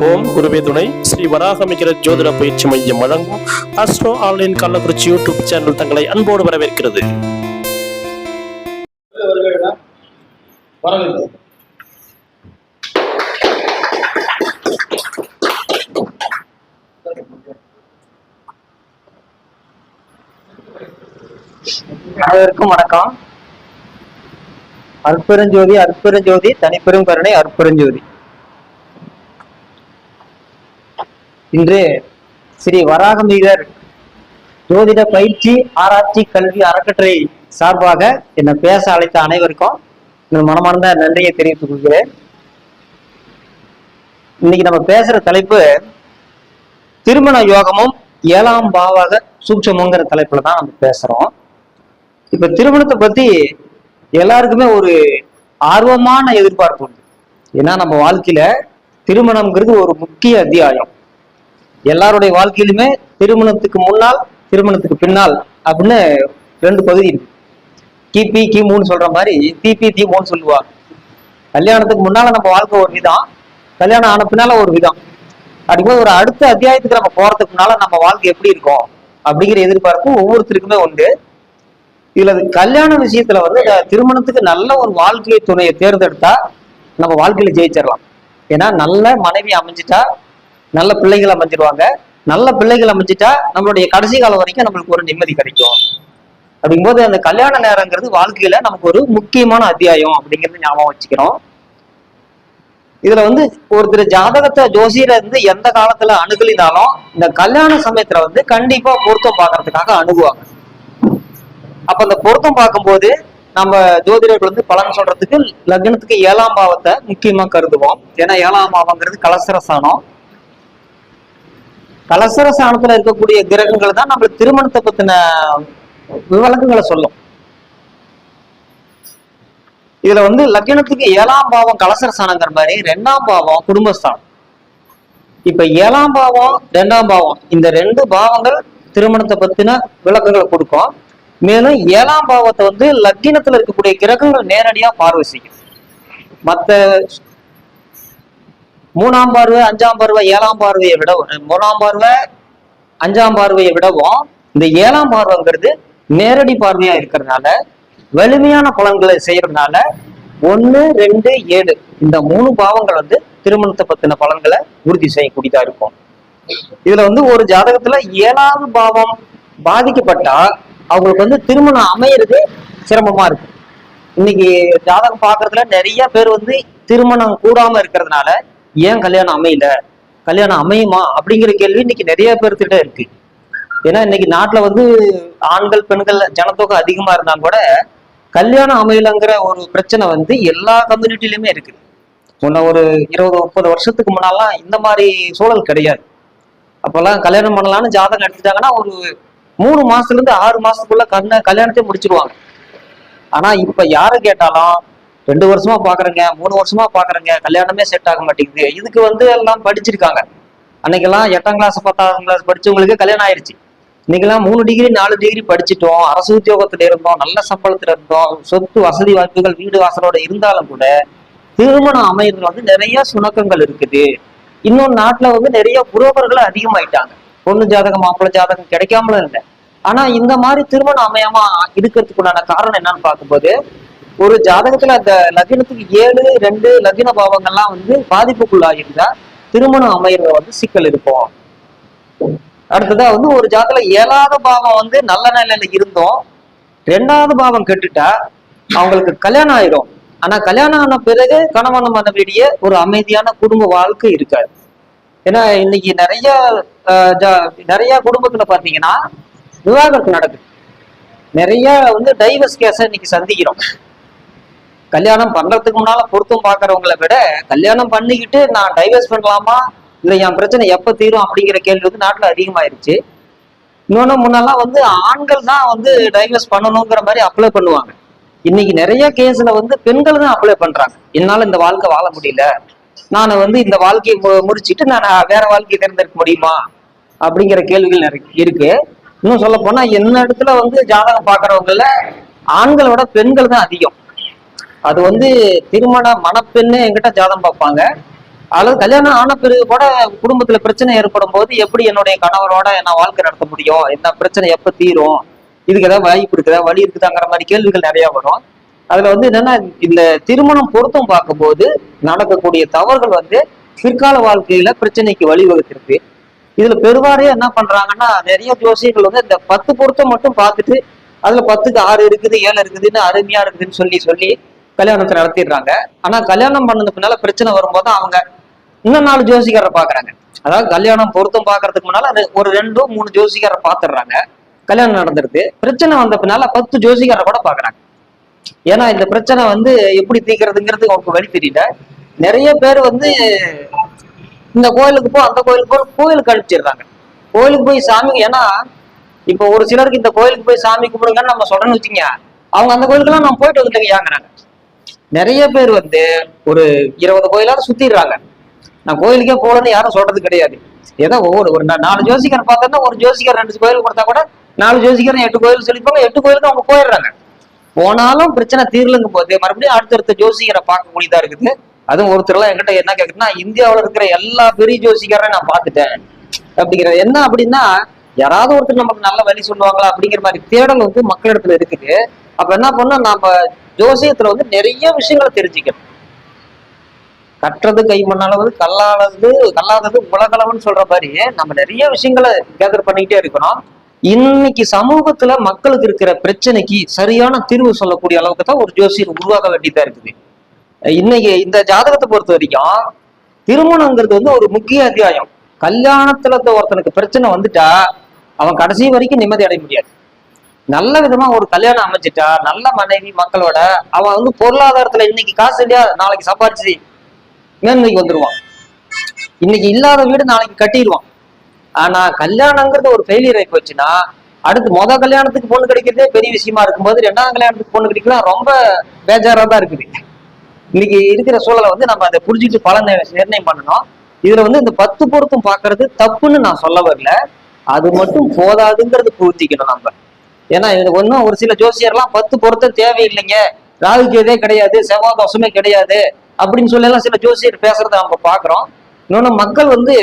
ஓம் குருவே துணை ஸ்ரீ வராகமிகிற ஜோதிட பயிற்சி மையம் வழங்கும் astro online Kallakurichi YouTube channel தங்களை அன்போடு வரவேற்கிறது. அனைவருக்கும் வணக்கம். அற்பெருஞ்சோதி அற்பெருஞ்சோதி தனிப்பெரும் கருணை அற்பெருஞ்சோதி. இன்று ஸ்ரீ வராகமிகர் ஜோதிட பயிற்சி ஆராய்ச்சி கல்வி அறக்கட்டளை சார்பாக என்னை பேச அழைத்த அனைவருக்கும் மனமார்ந்த நன்றியை தெரிவித்துக் கொள்கிறேன். இன்னைக்கு நம்ம பேசுற தலைப்பு திருமண யோகமும் 7ஆம் பாவாக சூட்சமுங்கிற தலைப்புல தான் நம்ம பேசுறோம். இப்ப திருமணத்தை பத்தி எல்லாருக்குமே ஒரு ஆர்வமான எதிர்பார்ப்பு உண்டு. ஏன்னா நம்ம வாழ்க்கையில திருமணம்ங்கிறது ஒரு முக்கிய அத்தியாயம். எல்லாருடைய வாழ்க்கையிலுமே திருமணத்துக்கு முன்னால் திருமணத்துக்கு பின்னால் அப்படின்னு 2 பகுதி இருக்கு. கிபி கிமுன்னு சொல்ற மாதிரி திபி திமுன்னு சொல்லுவாங்க. கல்யாணத்துக்கு முன்னால நம்ம வாழ்க்கை ஒரு விதம், கல்யாணம் ஆன பின்னால ஒரு விதம். அப்படிங்கும்போது ஒரு அடுத்த அத்தியாயத்துக்கு நம்ம போறதுக்கு முன்னால நம்ம வாழ்க்கை எப்படி இருக்கும் அப்படிங்கிற எதிர்பார்ப்பு ஒவ்வொருத்தருக்குமே உண்டு. இதுல கல்யாண விஷயத்துல வந்து திருமணத்துக்கு நல்ல ஒரு வாழ்க்கை துணையை தேர்ந்தெடுத்தா நம்ம வாழ்க்கையில ஜெயிச்சிடலாம். ஏன்னா நல்ல மனைவி அமைஞ்சிட்டா நல்ல பிள்ளைகள் அமைஞ்சிருவாங்க. நல்ல பிள்ளைகள் அமைஞ்சிட்டா நம்மளுடைய கடைசி காலம் வரைக்கும் நம்மளுக்கு ஒரு நிம்மதி கிடைக்கும். அப்படிங்கும்போது அந்த கல்யாண நேரங்கிறது வாழ்க்கையில நமக்கு ஒரு முக்கியமான அத்தியாயம் அப்படிங்கிறது ஞாபகம் வச்சுக்கிறோம். இதுல வந்து ஒருத்தர் ஜாதகத்தை ஜோசியரை இருந்து எந்த காலத்துல அணுகலினாலும் இந்த கல்யாண சமயத்துல வந்து கண்டிப்பா பொருத்தம் பார்க்கறதுக்காக அணுகுவாங்க. அப்ப அந்த பொருத்தம் பார்க்கும்போது நம்ம ஜோதிடர்கள் வந்து பலன் சொல்றதுக்கு லக்னத்துக்கு 7ஆம் பாவத்தை முக்கியமா கருதுவோம். ஏன்னா 7ஆம் பாவங்கிறது கலசரசானம். கலசரசானத்துல இருக்கக்கூடிய கிரகங்கள் தான் நம்ம திருமணத்தை பத்தின விளக்கங்களை சொல்லும். இதுல வந்து லக்னத்துக்கு 7ஆம் பாவம் கலசரசானங்கிற மாதிரி 2ஆம் பாவம் குடும்பஸ்தானம். இப்ப 7ஆம் பாவம் 2ஆம் பாவம் இந்த 2 பாவங்கள் திருமணத்தை பத்தின விளக்கங்களை கொடுக்கும். மேலும் 7ஆம் பாவத்தை வந்து லக்கினத்துல இருக்கக்கூடிய கிரகங்கள் நேரடியா பார்வை செய்யும். மற்ற 3ஆம் பார்வை 5ஆம் பார்வை 7ஆம் பார்வையை விடவும் 3ஆம் பார்வை 5ஆம் பார்வையை விடவும் இந்த 7ஆம் பார்வைங்கிறது நேரடி பார்வையா இருக்கிறதுனால வலிமையான பலன்களை செய்யறதுனால 1, 2, 7 இந்த 3 பாவங்கள் வந்து திருமணத்தை பத்தின பலன்களை உறுதி செய்யக்கூடியதா இருக்கும். இதுல வந்து ஒரு ஜாதகத்துல 7ஆவது பாவம் பாதிக்கப்பட்டா அவங்களுக்கு வந்து திருமணம் அமையிறது சிரமமா இருக்கு. இன்னைக்கு ஜாதகம் பாக்குறதுல நிறைய பேர் வந்து திருமணம் கூடாம இருக்கிறதுனால ஏன் கல்யாணம் அமையல, கல்யாணம் அமையுமா அப்படிங்கிற கேள்வி இன்னைக்கு நிறைய பேர்கிட்ட இருக்கு. ஏன்னா இன்னைக்கு நாட்டுல வந்து ஆண்கள் பெண்கள் ஜனத்தொகை அதிகமா இருந்தா கூட கல்யாணம் அமையலங்கிற ஒரு பிரச்சனை வந்து எல்லா கம்யூனிட்டிலுமே இருக்குது. முன்ன ஒரு 20-30 வருஷத்துக்கு முன்னாலாம் இந்த மாதிரி சூழல் கிடையாது. அப்பெல்லாம் கல்யாணம் பண்ணலாம்னு ஜாதகம் எடுத்துட்டாங்கன்னா ஒரு 3 மாசத்துல இருந்து 6 மாசத்துக்குள்ள கல்யாணத்தை முடிச்சிருவாங்க. ஆனா இப்ப யாரை கேட்டாலும் 2 வருஷமா பாக்குறேங்க, 3 வருஷமா பாக்குறேங்க, கல்யாணமே செட் ஆக மாட்டேங்குது. இதுக்கு வந்து எல்லாம் படிச்சிருக்காங்க. அன்னைக்கெல்லாம் 8ஆம் கிளாஸ் 10ஆம் கிளாஸ் படிச்சவங்களுக்கு கல்யாணம் ஆயிடுச்சு. இன்னைக்கெல்லாம் 3 டிகிரி 4 டிகிரி படிச்சுட்டோம், அரசு உத்தியோகத்துல இருந்தோம், நல்ல சம்பளத்துல இருந்தோம், சொத்து வசதி வாய்ப்புகள் வீடு வாசலோட இருந்தாலும் கூட திருமணம் அமையறதுல வந்து நிறைய சுணக்கங்கள் இருக்குது. இன்னொரு நாட்டுல வந்து நிறைய புரோக்கர்கள் அதிகமாயிட்டாங்க. பொண்ணு ஜாதகம் மாப்பிள்ளை ஜாதகம் கிடைக்காமலும் இல்லை. ஆனா இந்த மாதிரி திருமணம் அமையாம இருக்கிறதுக்குண்டான காரணம் என்னன்னு பார்க்கும்போது ஒரு ஜாதகத்துல அந்த லக்னத்துக்கு 7, 2 லக்ன பாவங்கள்லாம் வந்து பாதிப்புக்குள்ளாயிருந்தா திருமணம் அமையறத வந்து சிக்கல் இருக்கும். அடுத்ததா வந்து ஒரு ஜாதகத்துல 7ஆவது பாவம் வந்து நல்ல நிலையில இருந்தோம், 2ஆவது பாவம் கெட்டுட்டா அவங்களுக்கு கல்யாணம் ஆயிடும். ஆனா கல்யாணம் ஆன பிறகு கணவன் மனைவிய ஒரு அமைதியான குடும்ப வாழ்க்கை இருக்காது. ஏன்னா இன்னைக்கு நிறைய குடும்பத்துல பாத்தீங்கன்னா விவாகரத்து நடக்குது. நிறைய வந்து டைவர்ஸ் கேஸ இன்னைக்கு சந்திக்கிறோம். கல்யாணம் பண்றதுக்கு முன்னால பொருத்தம் பாக்குறவங்களை விட கல்யாணம் பண்ணிக்கிட்டு நான் டைவர்ஸ் பண்ணலாமா இல்ல என் பிரச்சனை எப்ப தீரும் அப்படிங்கிற கேள்வி வந்து நாட்டுல அதிகமாயிருச்சு. இன்னொன்னு முன்னெல்லாம் வந்து ஆண்கள் தான் வந்து டைவர்ஸ் பண்ணணுங்கிற மாதிரி அப்ளை பண்ணுவாங்க. இன்னைக்கு நிறைய கேஸ்ல வந்து பெண்கள் தான் அப்ளை பண்றாங்க. என்னால இந்த வாழ்க்கை வாழ முடியல, நான் வந்து இந்த வாழ்க்கையை முடிச்சுட்டு நான் வேற வாழ்க்கையை தேர்ந்தெடுக்க முடியுமா அப்படிங்கிற கேள்விகள் நிறைய இருக்கு. இன்னும் சொல்ல போனா என்ன இடத்துல வந்து ஜாதகம் பாக்குறவங்கள ஆண்களோட பெண்கள் தான் அதிகம். அது வந்து திருமண மணப்பெண்ணு என்கிட்ட ஜாதகம் பார்ப்பாங்க. அல்லது கல்யாணம் ஆன பிறகு கூட குடும்பத்துல பிரச்சனை ஏற்படும் போது எப்படி என்னுடைய கணவரோட நான் வாழ்க்கை நடத்த முடியும், என்ன பிரச்சனை எப்ப தீரும், இதுக்கு ஏதாவது வாய்ப்பு இருக்குதா, வழி இருக்குதாங்கிற மாதிரி கேள்விகள் நிறைய வரும். அதுல வந்து என்னன்னா, இந்த திருமணம் பொருத்தம் பார்க்கும்போது நடக்கக்கூடிய தவறுகள் வந்து பிற்கால வாழ்க்கையில பிரச்சனைக்கு வழிவகுத்திருக்கு. இதுல பெருவாரியா என்ன பண்றாங்கன்னா, நிறைய ஜோசியர்கள் வந்து இந்த 10 பொருத்தம் மட்டும் பார்த்துட்டு அதுல 10க்கு 6 இருக்குது 7 இருக்குதுன்னு அருமையா இருக்குதுன்னு சொல்லி சொல்லி கல்யாணத்தை நடத்திடுறாங்க. ஆனா கல்யாணம் பண்ணது பின்னால பிரச்சனை வரும்போது அவங்க இன்னும் 4 ஜோசிகரை பாக்குறாங்க. அதாவது கல்யாணம் பொருத்தம் பாக்குறதுக்கு முன்னால ஒரு 2-3 ஜோசிகரை பாத்துடுறாங்க. கல்யாணம் நடந்துருது. பிரச்சனை வந்த பின்னால 10 ஜோசிகரை கூட பாக்குறாங்க. ஏன்னா இந்த பிரச்சனை வந்து எப்படி தீர்க்கிறதுங்கிறது அவங்களுக்கு வழி தெரியல. நிறைய பேர் வந்து இந்த கோயிலுக்கு போ அந்த கோயிலுக்கு போ கோயிலுக்கு அனுப்பிச்சிடுறாங்க. கோயிலுக்கு போய் சாமி, ஏன்னா இப்போ ஒரு சிலருக்கு இந்த கோயிலுக்கு போய் சாமி கும்பிடுங்கன்னு நம்ம சொல்றேன்னு வச்சுங்க, அவங்க அந்த கோயிலுக்கெல்லாம் நம்ம போயிட்டு வந்துட்டு ஏங்குறாங்க. நிறைய பேர் வந்து ஒரு 20 கோயிலாவது சுத்திடுறாங்க. நான் கோயிலுக்கே போகலன்னு யாரும் சொல்றது கிடையாது. ஏதோ ஒரு 4 ஜோசிகர் பார்த்தோன்னா ஒரு ஜோசிகர் 2 கோயில் கொடுத்தா கூட 4 ஜோசிகர் 8 கோயில் சொல்லிப்பாங்க. 8 கோயிலுக்கு அவங்க போயிடுறாங்க. போனாலும் பிரச்சனை தீர்லுங்க போது மறுபடியும் அடுத்தடுத்த ஜோசிகரை பார்க்கக்கூடியதா இருக்குது. அதுவும் ஒருத்தர்லாம் என்கிட்ட என்ன கேக்குதுன்னா, இந்தியாவில் இருக்கிற எல்லா பெரிய ஜோசிகரையும் நான் பார்த்துட்டேன் அப்படிங்கிறது. என்ன அப்படின்னா, யாராவது ஒருத்தர் நமக்கு நல்ல வழி சொல்லுவாங்களா அப்படிங்கிற மாதிரி தேடல் வந்து மக்களிடத்துல இருக்குது. அப்ப என்ன பண்ணா, நம்ம ஜோசியத்துல வந்து நிறைய விஷயங்களை தெரிஞ்சுக்கணும். கற்றது கை மண்ணளவு கல்லாதது உலகளவுன்னு சொல்ற மாதிரி நம்ம நிறைய விஷயங்களை கேதர் பண்ணிக்கிட்டே இருக்கணும். இன்னைக்கு சமூகத்துல மக்களுக்கு இருக்கிற பிரச்சனைக்கு சரியான தீர்வு சொல்லக்கூடிய அளவுக்கு தான் ஒரு ஜோசியர் உருவாக வேண்டியதா இருக்குது. இன்னைக்கு இந்த ஜாதகத்தை பொறுத்த வரைக்கும் திருமணங்கிறது வந்து ஒரு முக்கிய அத்தியாயம். கல்யாணத்துல ஒருத்தனுக்கு பிரச்சனை வந்துட்டா அவன் கடைசி வரைக்கும் நிம்மதி அடைய முடியாது. நல்ல விதமா ஒரு கல்யாணம் அமைச்சிட்டா நல்ல மனைவி மக்களோட அவன் வந்து பொருளாதாரத்துல இன்னைக்கு காசு இல்லையா நாளைக்கு சம்பாரிச்சு மேன்மைக்கு வந்துருவான். இன்னைக்கு இல்லாத வீடு நாளைக்கு கட்டிடுவான். ஆனா கல்யாணங்கிறது ஒரு ஃபெயிலியர் ஆகி போச்சுன்னா அடுத்து கல்யாணத்துக்கு பொண்ணு கிடைக்கிறதே பெரிய விஷயமா இருக்கும்போது 2ஆம் கல்யாணத்துக்கு பொண்ணு கிடைக்கலாம் ரொம்ப பேஜாரா தான் இருக்குது. இன்னைக்கு இருக்கிற சூழலை வந்து நம்ம அதை புரிஞ்சுட்டு பலன் நிர்ணயம் பண்ணணும். இதுல வந்து இந்த 10 பொருத்தம் பாக்குறது தப்புன்னு நான் சொல்ல வரல, அது மட்டும் போதாதுங்கிறது புரிஞ்சுக்கணும் நம்ம. ஏன்னா இது ஒன்றும் ஒரு சில ஜோசியர்லாம் 10 பொருத்தம் தேவையில்லைங்க, ராகுக்கு எதே கிடையாது, செவ்வாய் தோஷமே கிடையாது அப்படின்னு சொல்லி எல்லாம் சில ஜோசியர் பேசுறத நம்ம பாக்குறோம். இன்னொன்னு மக்கள் வந்து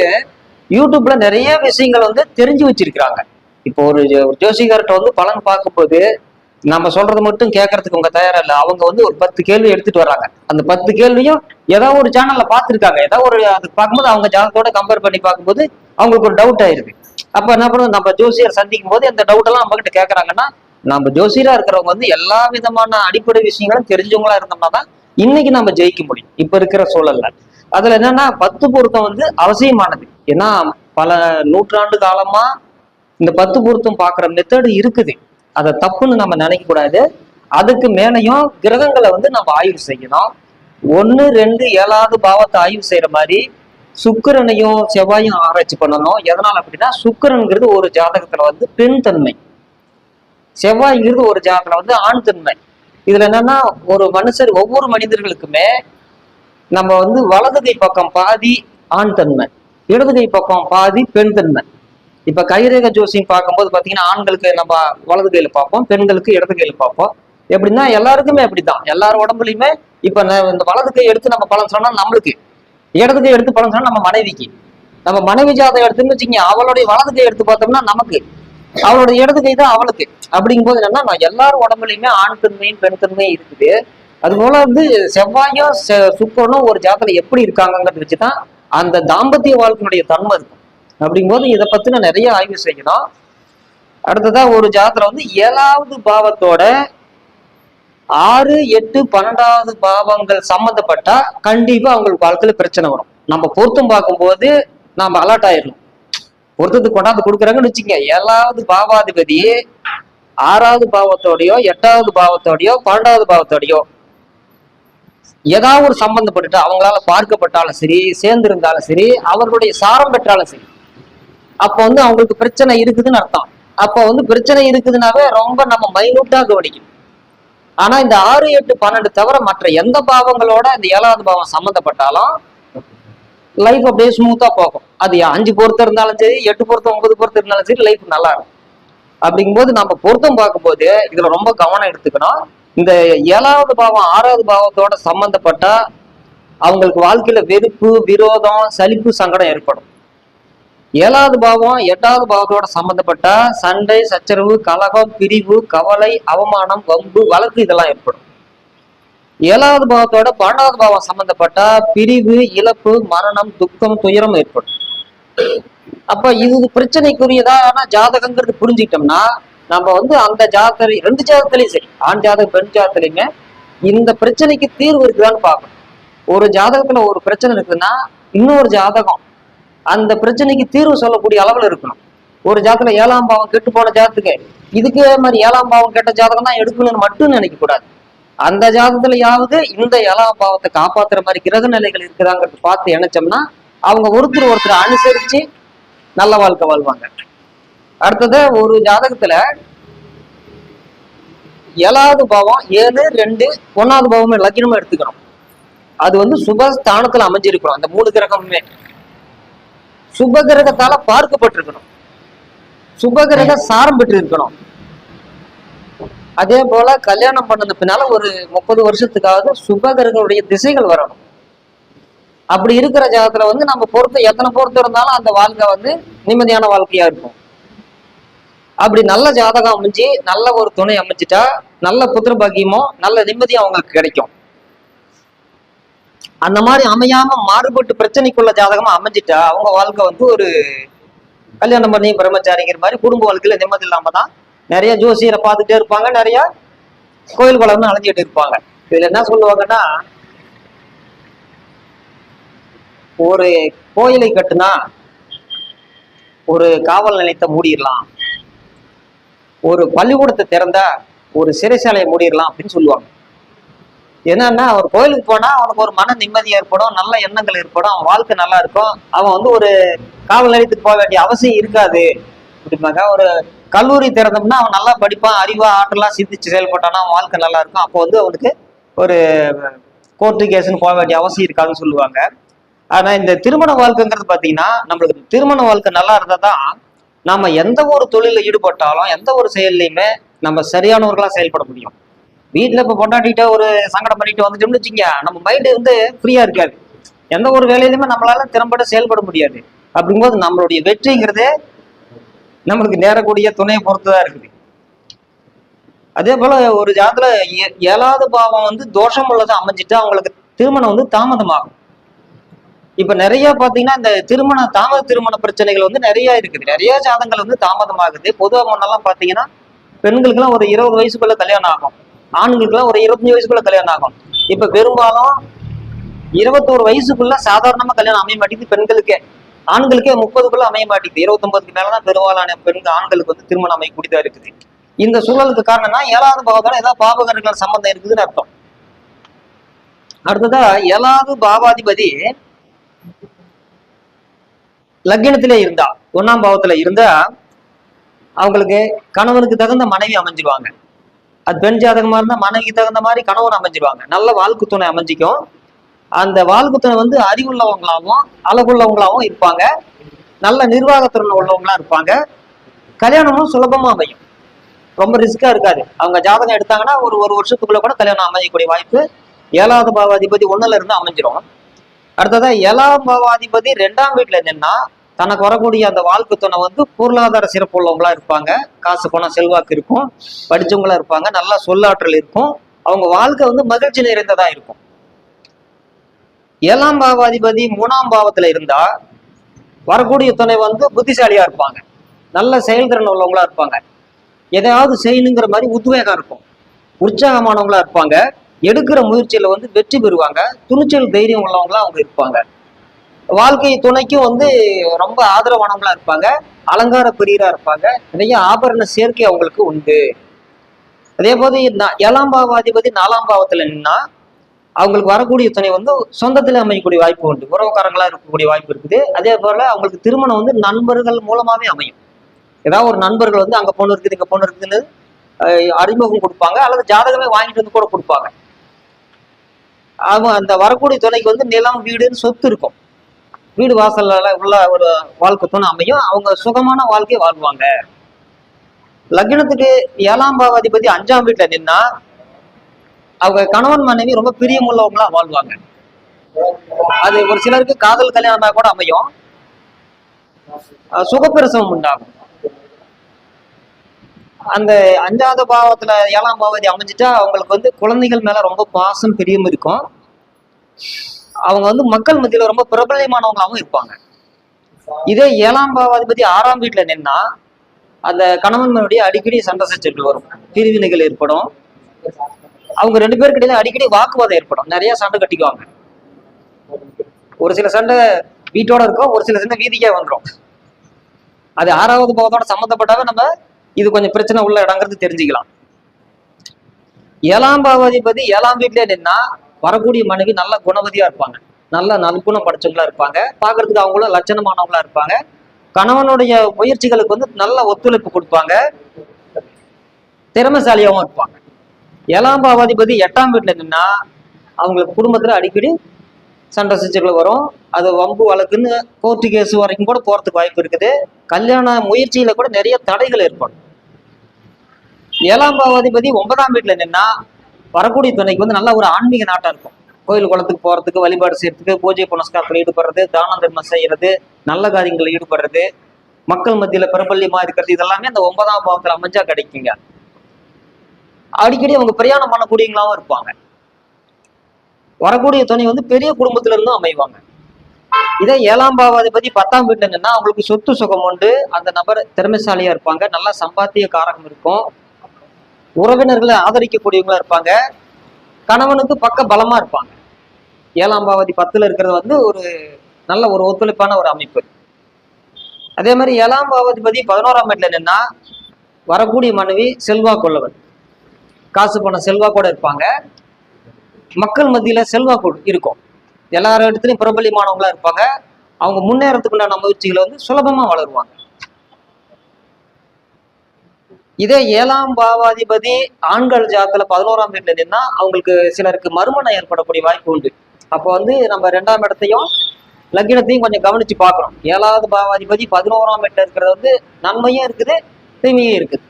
யூடியூப்ல நிறைய விஷயங்கள் வந்து தெரிஞ்சு வச்சிருக்கிறாங்க. இப்போ ஒரு ஜோசிகர்கிட்ட வந்து பலன் பார்க்கும்போது நம்ம சொல்றது மட்டும் கேட்கறதுக்கு அவங்க தயாரா இல்லை. அவங்க வந்து ஒரு 10 கேள்வி எடுத்துட்டு வர்றாங்க. அந்த 10 கேள்வியும் ஏதாவது ஒரு சேனல்ல பார்த்துருக்காங்க. ஏதாவது ஒரு அதுக்கு பார்க்கும்போது அவங்க ஜாதகத்தோட கம்பேர் பண்ணி பார்க்கும்போது அவங்களுக்கு ஒரு டவுட் ஆயிருது. அப்ப என்ன பண்ணுவோம், நம்ம ஜோசியர் சந்திக்கும் போது அந்த டவுட் எல்லாம் நம்ம கிட்ட கேட்கறாங்கன்னா, நம்ம ஜோசியரா இருக்கிறவங்க வந்து எல்லா விதமான அடிப்படை விஷயங்களும் தெரிஞ்சவங்களா இருந்தோம்னா தான் இன்னைக்கு நம்ம ஜெயிக்க முடியும் இப்ப இருக்கிற சூழல்ல. அதுல என்னன்னா 10 பொருத்தம் வந்து அவசியமானது. ஏன்னா பல நூற்றாண்டு காலமா இந்த 10 பொருத்தம் பாக்குற மெத்தடு இருக்குது. அதை தப்புன்னு நம்ம நினைக்க கூடாது. அதுக்கு மேலையும் கிரகங்களை வந்து நம்ம ஆய்வு செய்யணும். 1, 2, 7வது பாவத்தை ஆய்வு செய்யற மாதிரி சுக்கிரனையும் செவ்வாயும் ஆராய்ச்சி பண்ணணும். எதனால அப்படின்னா, சுக்கிரன்கிறது ஒரு ஜாதகத்துல வந்து பெண் தன்மை, செவ்வாய்ங்கிறது ஒரு ஜாதகத்துல வந்து ஆண் தன்மை. இதுல என்னன்னா, ஒரு ஒவ்வொரு மனிதர்களுக்குமே நம்ம வந்து வலது கை பக்கம் பாதி ஆண் தன்மை, இடது கை பக்கம் பாதி பெண் தன்மை. இப்ப கைரேக ஜோசியம் பார்க்கும்போது பாத்தீங்கன்னா, ஆண்களுக்கு நம்ம வலது கையில பார்ப்போம், பெண்களுக்கு இடது கையில பார்ப்போம். எப்படின்னா எல்லாருக்குமே அப்படிதான். எல்லாரும் உடம்புலையுமே இப்ப இந்த வலது கை எடுத்து நம்ம பலன் சொன்னா நம்மளுக்கு, இடது கை எடுத்து பலன் சொன்னா நம்ம மனைவிக்கு, நம்ம மனைவி ஜாதகம் எடுத்துன்னு வச்சுக்கோங்க, அவளுடைய வலது கை எடுத்து பார்த்தோம்னா நமக்கு, அவளுடைய இடது கை தான் அவளுக்கு. அப்படிங்கும் போது என்னன்னா, நான் எல்லாரும் உடம்புலையுமே ஆண் தன்மையும் பெண் தன்மையும் இருக்குது. அது போல வந்து செவ்வாயும் சுக்கரனும் ஒரு ஜாதகம் எப்படி இருக்காங்கிறத வச்சுதான் அந்த தாம்பத்திய வாழ்க்கையினுடைய தன்மை இருக்கும். அப்படிங்கும்போது இதை பத்தின நிறைய ஆய்வு செய்யணும். அடுத்ததா ஒரு ஜாதகம் வந்து 7வது பாவத்தோட 6, 8, 12வது பாவங்கள் சம்மந்தப்பட்டா கண்டிப்பா அவங்களுக்கு வாழ்க்கையில பிரச்சனை வரும். நம்ம பொருத்தம் பார்க்கும்போது நாம அலர்ட் ஆயிடணும். பொருத்தத்துக்கு கொண்டாந்து கொடுக்குறாங்கன்னு வச்சுங்க, 7வது பாவாதிபதி 6வது பாவத்தோடையோ 8வது பாவத்தோடையோ 12வது பாவத்தோடையோ ஏதாவது ஒரு சம்பந்தப்பட்டுட்டு அவங்களால பார்க்கப்பட்டாலும் சரி, சேர்ந்திருந்தாலும் சரி, அவர்களுடைய சாரம் பெற்றாலும் சரி, அப்ப வந்து அவங்களுக்கு பிரச்சனை இருக்குதுன்னு அர்த்தம். அப்ப வந்து பிரச்சனை இருக்குதுன்னாவே ரொம்ப நம்ம மைனூட்டா கவனிக்கணும். ஆனா இந்த 6, 8, 12 தவிர மற்ற எந்த பாவங்களோட இந்த 7வது பாவம் சம்மந்தப்பட்டாலும் லைஃப் அப்படியே ஸ்மூத்தா போகும். அது 5 பொருத்தம் இருந்தாலும் சரி, 8 பொருத்தம் 9 பொருத்தம் இருந்தாலும் சரி, லைஃப் நல்லா இருக்கும். அப்படிங்கும்போது நம்ம பொருத்தம் பார்க்கும்போது இதுல ரொம்ப கவனம் எடுத்துக்கணும். இந்த 7வது பாவம் 6வது பாவத்தோட சம்பந்தப்பட்டா அவங்களுக்கு வாழ்க்கையில வெறுப்பு, விரோதம், சலிப்பு, சங்கடம் ஏற்படும். 7வது பாவம் 8வது பாவத்தோட சம்பந்தப்பட்ட சண்டை, சச்சரவு, கலகம், பிரிவு, கவலை, அவமானம், வம்பு, வழக்கு இதெல்லாம் ஏற்படும். 7வது பாவத்தோட 12வது பாவம் சம்பந்தப்பட்ட பிரிவு, இழப்பு, மரணம், துக்கம், துயரம் ஏற்படும். அப்ப இது பிரச்சனைக்குரியதான ஜாதகங்கிறது புரிஞ்சுக்கிட்டோம்னா நம்ம வந்து அந்த ஜாதகத்தை 2 ஜாதகத்திலையும் சரி, ஆண் ஜாதகம் பெண் ஜாதகத்திலையுமே இந்த பிரச்சனைக்கு தீர்வு இருக்குதான்னு பார்க்கணும். ஒரு ஜாதகத்துல ஒரு பிரச்சனை இருக்குன்னா இன்னொரு ஜாதகம் அந்த பிரச்சனைக்கு தீர்வு சொல்லக்கூடிய அளவுல இருக்கணும். ஒரு ஜாதகத்துல 7ஆம் பாவம் கெட்டு போன ஜாதத்துக்கு இதுக்கு மாதிரி 7ஆம் பாவம் கெட்ட ஜாதகம் தான் எடுக்கணும்னு மட்டும் நினைக்க கூடாது. அந்த ஜாதகத்துலயாவது இந்த 7ஆம் பாவத்தை காப்பாத்துற மாதிரி கிரக நிலைகள் இருக்குதாங்கிறது பார்த்து இணைச்சோம்னா அவங்க ஒருத்தர் அனுசரிச்சு நல்ல வாழ்க்கை வாழ்வாங்க. அடுத்தது ஒரு ஜாதகத்துல 7வது பாவம் 7, 2, 1வது பாவமே லக்னமா எடுத்துக்கணும். அது வந்து சுபஸ்தானத்துல அமைஞ்சிருக்கணும். அந்த 3 கிரகமுமே சுப கிரகத்தால பார்க்கப்பட்டிருக்கணும், சுபகிரக சாரம் பெற்று இருக்கணும். அதே போல கல்யாணம் பண்ணது பின்னால ஒரு 30 வருஷத்துக்காவது சுபகிரகனுடைய திசைகள் வரணும். அப்படி இருக்கிற ஜாதகத்துல வந்து நம்ம எத்தனை பொறுத்து இருந்தாலும் அந்த வாழ்க்கை வந்து நிம்மதியான வாழ்க்கையா இருக்கும். அப்படி நல்ல ஜாதகம் அமைஞ்சு நல்ல ஒரு துணை அமைஞ்சிட்டா நல்ல புத்திர பாக்கியமும் நல்ல நிம்மதியும் அவங்களுக்கு கிடைக்கும். அந்த மாதிரி அமையாம மாறுபட்டு பிரச்சனைக்குள்ள ஜாதகமா அமைஞ்சிட்டா அவங்க வாழ்க்கை வந்து ஒரு கல்யாணம் பண்ணி பிரம்மச்சாரிங்கிற மாதிரி குடும்ப வாழ்க்கையில நிம்மதி இல்லாம தான் நிறைய ஜோசியரை பார்த்துட்டே இருப்பாங்க, நிறைய கோயில் குளம்னு அலைஞ்சிட்டு இருப்பாங்க. இதுல என்ன சொல்லுவாங்கன்னா, ஒரு கோயிலை கட்டுனா ஒரு காவல் நிலையத்தை மூடிடலாம், ஒரு பள்ளிக்கூடத்தை திறந்தா ஒரு சிறைச்சாலையை மூடிடலாம் அப்படின்னு சொல்லுவாங்க. என்னன்னா ஒரு கோயிலுக்கு போனா அவனுக்கு ஒரு மன நிம்மதி ஏற்படும், நல்ல எண்ணங்கள் ஏற்படும், அவன் வாழ்க்கை நல்லா இருக்கும், அவன் வந்து ஒரு காவல் நிலையத்துக்கு போக வேண்டிய அவசியம் இருக்காது அப்படின்னாங்க. ஒரு கல்லூரி திறந்தோம்னா அவன் நல்லா படிப்பான், அறிவா ஆற்றலாம் சிந்திச்சு செயல்பட்டானா அவன் வாழ்க்கை நல்லா இருக்கும், அப்போ வந்து அவனுக்கு ஒரு கோர்ட்டு கேஸ்ன்னு போக வேண்டிய அவசியம் இருக்காதுன்னு சொல்லுவாங்க. ஆனா இந்த திருமண வாழ்க்கைங்கிறது பாத்தீங்கன்னா நம்மளுக்கு திருமண வாழ்க்கை நல்லா இருந்தா தான் நம்ம எந்த ஒரு தொழில ஈடுபட்டாலும் எந்த ஒரு செயல்லையுமே நம்ம சரியானவர்களா செயல்பட முடியும். வீட்டுல இப்ப பொண்டாட்டிட்ட ஒரு சங்கடம் பண்ணிட்டு வந்துட்டோம்னு வச்சுங்க, நம்ம மைண்டு வந்து ஃப்ரீயா இருக்காது, எந்த ஒரு வேலையிலுமே நம்மளால திறம்பட செயல்பட முடியாது. அப்படிங்கும்போது நம்மளுடைய வெற்றிங்கிறதே நம்மளுக்கு நேரக்கூடிய துணையை பொறுத்துதான் இருக்குது. அதே போல ஒரு ஜாதத்துல 7வது பாவம் வந்து தோஷம் உள்ளதை அமைஞ்சிட்டு அவங்களுக்கு திருமணம் வந்து தாமதமாகும். இப்ப நிறைய பாத்தீங்கன்னா இந்த தாமத திருமண பிரச்சனைகள் வந்து நிறைய இருக்குது, நிறைய ஜாதங்கள் வந்து தாமதமாகுது. பொதுவாக முன்னெல்லாம் பாத்தீங்கன்னா பெண்களுக்கு எல்லாம் ஒரு 20 வயசுக்குள்ள கல்யாணம் ஆகும், ஆண்களுக்கு எல்லாம் ஒரு 25 வயசுக்குள்ள கல்யாணம் ஆகும். இப்ப பெரும்பாலும் 21 வயசுக்குள்ள சாதாரணமா கல்யாணம் அமைய மாட்டேங்குது பெண்களுக்கே, ஆண்களுக்கே 30க்குள்ள அமைய மாட்டேங்குது. 29க்கு மேலதான் பெரும்பாலான ஆண்களுக்கு வந்து திருமணம் அமையக்கூடியதா இருக்குது. இந்த சூழலுக்கு காரணம்னா 7வது பாவத்தோட ஏதாவது பாவகர்கள் சம்பந்தம் இருக்குதுன்னு அர்த்தம். அடுத்ததா 7வது பாவாதிபதி லக்னத்திலே இருந்தா 1ஆம் பாவத்துல இருந்தா அவங்களுக்கு கணவனுக்கு தகுந்த மனைவி அமைஞ்சிருவாங்க. அது பெண் ஜாதகமா இருந்தா மனைவிக்கு தகுந்த மாதிரி கணவன் அமைஞ்சிருவாங்க, நல்ல வாழ்க்கை துணை அமைஞ்சிக்கும். அந்த வாழ்க்கை துணை வந்து அறிவுள்ளவங்களாகவும் அழகுள்ளவங்களாகவும் இருப்பாங்க, நல்ல நிர்வாகத்திறன் உள்ளவங்களா இருப்பாங்க. கல்யாணமும் சுலபமா அமையும், ரொம்ப ரிஸ்கா இருக்காது. அவங்க ஜாதகம் எடுத்தாங்கன்னா ஒரு வருஷத்துக்குள்ள கூட கல்யாணம் அமையக்கூடிய வாய்ப்பு 7வது பாவாதிபதி 1ல இருந்து அமைஞ்சிரும். அடுத்ததா 7ஆம் பாவாதிபதி 2ஆம் வீட்டுல என்னன்னா தனக்கு வரக்கூடிய அந்த வாழ்க்கை துணை வந்து பொருளாதார சிறப்பு உள்ளவங்களா இருப்பாங்க, காசு பணம் செல்வாக்கு இருக்கும், படிச்சவங்களா இருப்பாங்க, நல்லா சொல்லாற்றல் இருக்கும், அவங்க வாழ்க்கை வந்து மகிழ்ச்சி நிறைந்ததா இருக்கும். 7ஆம் பாவாதிபதி 3ஆம் பாவத்துல இருந்தா வரக்கூடிய துணை வந்து புத்திசாலியா இருப்பாங்க, நல்ல செயல்திறன் உள்ளவங்களா இருப்பாங்க, எதையாவது செய்யணுங்கிற மாதிரி உத்வேகம் இருக்கும், உற்சாகமானவங்களா இருப்பாங்க, எடுக்கிற முயற்சியில வந்து வெற்றி பெறுவாங்க, துணிச்சல் தைரியம் உள்ளவங்களா அவங்க இருப்பாங்க. வாழ்க்கை துணைக்கும் வந்து ரொம்ப ஆதரவானவங்களா இருப்பாங்க, அலங்கார பிரியரா இருப்பாங்க, நிறைய ஆபரண சேர்க்கை அவங்களுக்கு உண்டு. அதே போது 7ஆம் பாவாதிபதி 4ஆம் பாவத்துல நின்னா அவங்களுக்கு வரக்கூடிய துணை வந்து சொந்தத்துல அமையக்கூடிய வாய்ப்பு உண்டு, உறவுக்காரங்களா இருக்கக்கூடிய வாய்ப்பு இருக்குது. அதே போல அவங்களுக்கு திருமணம் வந்து நண்பர்கள் மூலமாவே அமையும். ஏதாவது ஒரு நண்பர்கள் வந்து அங்க பொண்ணு இருக்குது இங்க பொண்ணு இருக்குதுன்னு அறிமுகம் கொடுப்பாங்க, அல்லது ஜாதகமே வாங்கிட்டு வந்து கூட கொடுப்பாங்க. அவங்க அந்த வரக்கூடிய துணைக்கு வந்து நிலம் வீடுன்னு சொத்து இருக்கும், வீடு வாசல்ல உள்ள ஒரு வாழ்க்கை துணை அமையும், அவங்க சுகமான வாழ்க்கையை வாழ்வாங்க. லக்னத்துக்கு 7ஆம் பாவாதிபதி 5ஆம் வீட்டுல நின்னா அவங்க கணவன் மனைவி ரொம்ப பிரியமுள்ளவங்களா வாழ்வாங்க, அது ஒரு சிலருக்கு காதல் கல்யாணமா கூட அமையும். சுகப்பிரசவம் உண்டாகும். அந்த 5வது பாவத்துல 7ஆம் பாவதி அமைஞ்சிட்டா அவங்களுக்கு வந்து குழந்தைகள் மேல ரொம்ப பாசம் பிரியம் இருக்கும். அவங்க வந்து மக்கள் மத்தியில ரொம்ப பிரபல்யமானவங்களாகவும் இருப்பாங்க. இதே 7ஆம் பாவாதிபதி 6ஆம் வீட்டுல நின்னா அந்த கணவனுடைய அடிக்கடி சண்டை சச்சரவுகள் வரும், பிரிவினைகள் ஏற்படும். அவங்க 2 பேருக்கு இடையில அடிக்கடி வாக்குவாதம் ஏற்படும், நிறைய சண்டை கட்டிக்குவாங்க. ஒரு சில சண்டை வீட்டோட இருக்கும், ஒரு சில சண்டை வீதிக்கே வந்துடும். அது 6வது பாவத்தோட சம்மந்தப்பட்டாவே நம்ம இது கொஞ்சம் பிரச்சனை உள்ள இடங்கிறது தெரிஞ்சுக்கலாம். 7ஆம் பாவாதிபதி 7ஆம் வீட்லயே நின்னா வரக்கூடிய மனைவி நல்ல குணவதியா இருப்பாங்க, நல்ல நற்குணம் படைச்சவங்களா இருப்பாங்க, பாக்குறதுக்கு அவங்களும் லட்சணமானவங்களா இருப்பாங்க. கணவனுடைய முயற்சிகளுக்கு வந்து நல்ல ஒத்துழைப்பு கொடுப்பாங்க, திறமைசாலியாகவும் இருப்பாங்க. 7ஆம் பாவாதிபதி 8ஆம் வீட்டுல நின்னா அவங்களுக்கு குடும்பத்துல அடிக்கடி சண்டை சச்சரவுகள் வரும். அது வம்பு வழக்குன்னு கோர்ட்டு கேஸ் வரைக்கும் கூட போறதுக்கு வாய்ப்பு இருக்குது. கல்யாண முயற்சியில கூட நிறைய தடைகள் ஏற்படும். 7ஆம் பாவாதிபதி 9ஆம் வீட்டுல நின்னா வரக்கூடிய துணைக்கு வந்து நல்ல ஒரு ஆன்மீக நாட்டா இருக்கும். கோயில் குளத்துக்கு போறதுக்கு, வழிபாடு செய்யறதுக்கு, பூஜை புனஸ்காரத்தில் ஈடுபடுறது, தான தர்மம் செய்யறது, நல்ல காரியங்களில் ஈடுபடுறது, மக்கள் மத்தியில பிரபல்யமா இருக்கிறது, இதெல்லாமே அந்த 9ஆம் பாவத்துல அமைஞ்சா கிடைக்குங்க. அடிக்கடி அவங்க பிரயாணம் பண்ணக்கூடியவங்களாவும் இருப்பாங்க. வரக்கூடிய துணை வந்து பெரிய குடும்பத்துல இருந்தும் அமைவாங்க. இதே 7ஆம் பாவாதிபதி 10ஆம் வீட்டுல நின்னா அவங்களுக்கு சொத்து சுகம் உண்டு, அந்த நபர் திறமைசாலியா இருப்பாங்க, நல்ல சம்பாத்திய காரகம் இருக்கும், உறவினர்களை ஆதரிக்கக்கூடியவங்களா இருப்பாங்க, கணவனுக்கு பக்க பலமா இருப்பாங்க. 7ஆம் பாவாதி 10ல இருக்கிறது வந்து ஒரு நல்ல ஒரு ஒத்துழைப்பான ஒரு அமைப்பு. அதே மாதிரி 7ஆம் பாவாதிபதி 11ஆம் வீட்டுல நின்னா வரக்கூடிய மனைவி செல்வாக்குள்ளவர், காசு பணம் செல்வாக்கோட இருப்பாங்க, மக்கள் மத்தியில செல்வாக்கு இருக்கும், எல்லார இடத்துலயும் பிரபலியமானவங்களா இருப்பாங்க. அவங்க முன்னேறதுக்கு உண்டான முயற்சிகளை வந்து சுலபமா வளருவாங்க. இதே 7ஆம் பாவாதிபதி ஆண்கள் ஜாதத்துல 11ஆம் வீட்டுல நின்னா அவங்களுக்கு சிலருக்கு மறுமணம் ஏற்படக்கூடிய வாய்ப்பு உண்டு. அப்போ வந்து நம்ம 2ஆம் இடத்தையும் லக்கினத்தையும் கொஞ்சம் கவனிச்சு பார்க்கணும். 7வது பாவாதிபதி 11ஆம் வீட்டுல இருக்கிறது வந்து நன்மையும் இருக்குது, தீமையும் இருக்குது.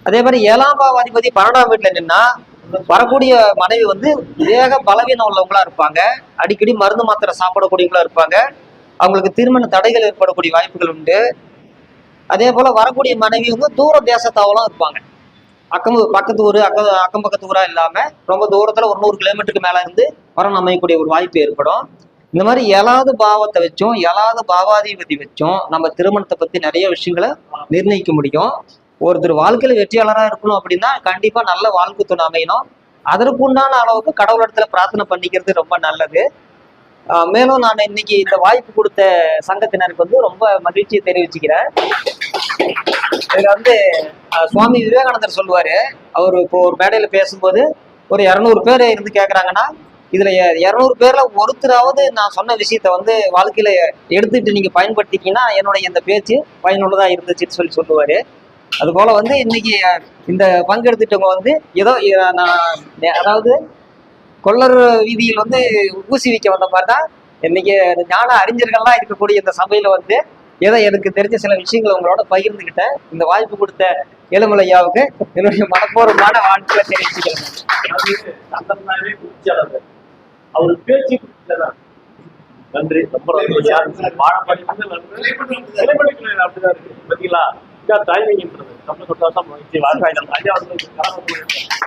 அதே மாதிரி 7ஆம் பாவாதிபதி 12ஆம் வீட்டுல நின்னா வரக்கூடிய மனைவி வந்து தேக பலவீனம் உள்ளவங்களா இருப்பாங்க, அடிக்கடி மருந்து மாத்திரை சாப்பிடக்கூடியவங்களா இருப்பாங்க, அவங்களுக்கு திருமண தடைகள் ஏற்படக்கூடிய வாய்ப்புகள் உண்டு. அதே போல வரக்கூடிய மனைவி வந்து தூர தேசத்தாவெல்லாம் இருப்பாங்க, பக்கத்து ஊர் அக்கம் பக்கத்து ஊரா இல்லாம ரொம்ப தூரத்துல ஒரு 100 கிலோமீட்டருக்கு மேல இருந்து வரணும் அமையக்கூடிய ஒரு வாய்ப்பு ஏற்படும். இந்த மாதிரி 7வது பாவத்தை வச்சும் 7வது பாவாதிபதி வச்சும் நம்ம திருமணத்தை பத்தி நிறைய விஷயங்களை நிர்ணயிக்க முடியும். ஒருத்தர் வாழ்க்கையில வெற்றியாளராக இருக்கணும் அப்படின்னா கண்டிப்பா நல்ல வாழ்க்கை துணை அமையணும். அதற்கு உண்டான அளவுக்கு கடவுளிடத்துல பிரார்த்தனை பண்ணிக்கிறது ரொம்ப நல்லது. மேலும் நான் இன்னைக்கு இந்த வாய்ப்பு கொடுத்த சங்கத்தினருக்கு வந்து ரொம்ப மகிழ்ச்சியை தெரிவிச்சுக்கிறேன். இதுல வந்து சுவாமி விவேகானந்தர் சொல்லுவாரு, அவர் இப்போ ஒரு மேடையில பேசும்போது ஒரு 200 பேர் இருந்து கேட்கறாங்கன்னா இதுல 200 பேர்ல ஒருத்தராவது நான் சொன்ன விஷயத்த வந்து வாழ்க்கையில எடுத்துட்டு நீங்க பயன்படுத்திட்டீங்கன்னா என்னுடைய இந்த பேச்சு பயனுள்ளதா இருந்துச்சுன்னு சொல்லுவாரு. அது போல வந்து இன்னைக்கு இந்த பங்கெடுத்துட்டவங்க வந்து ஏதோ நான் அதாவது கொள்ளர் வீதியில் வந்து ஊசி வைக்க வந்த மாதிரிதான் இன்னைக்கு ஞான அறிஞர்கள்லாம் இருக்கக்கூடிய இந்த சபையில வந்து ஏதோ எனக்கு தெரிஞ்ச சில விஷயங்களை உங்களோட பகிர்ந்துக்கிட்டேன். இந்த வாய்ப்பு கொடுத்த ஏழுமலையாவுக்கு என்னுடைய மனப்பூர்வமான வாழ்க்கையில தெரிவிச்சுக்கிறேன். அவர் பேச்சு நன்றி. அப்படிதான் இருக்கு பாத்தீங்களா, டைமிங் நம்ம சொல்றதான் வாழ்க்கை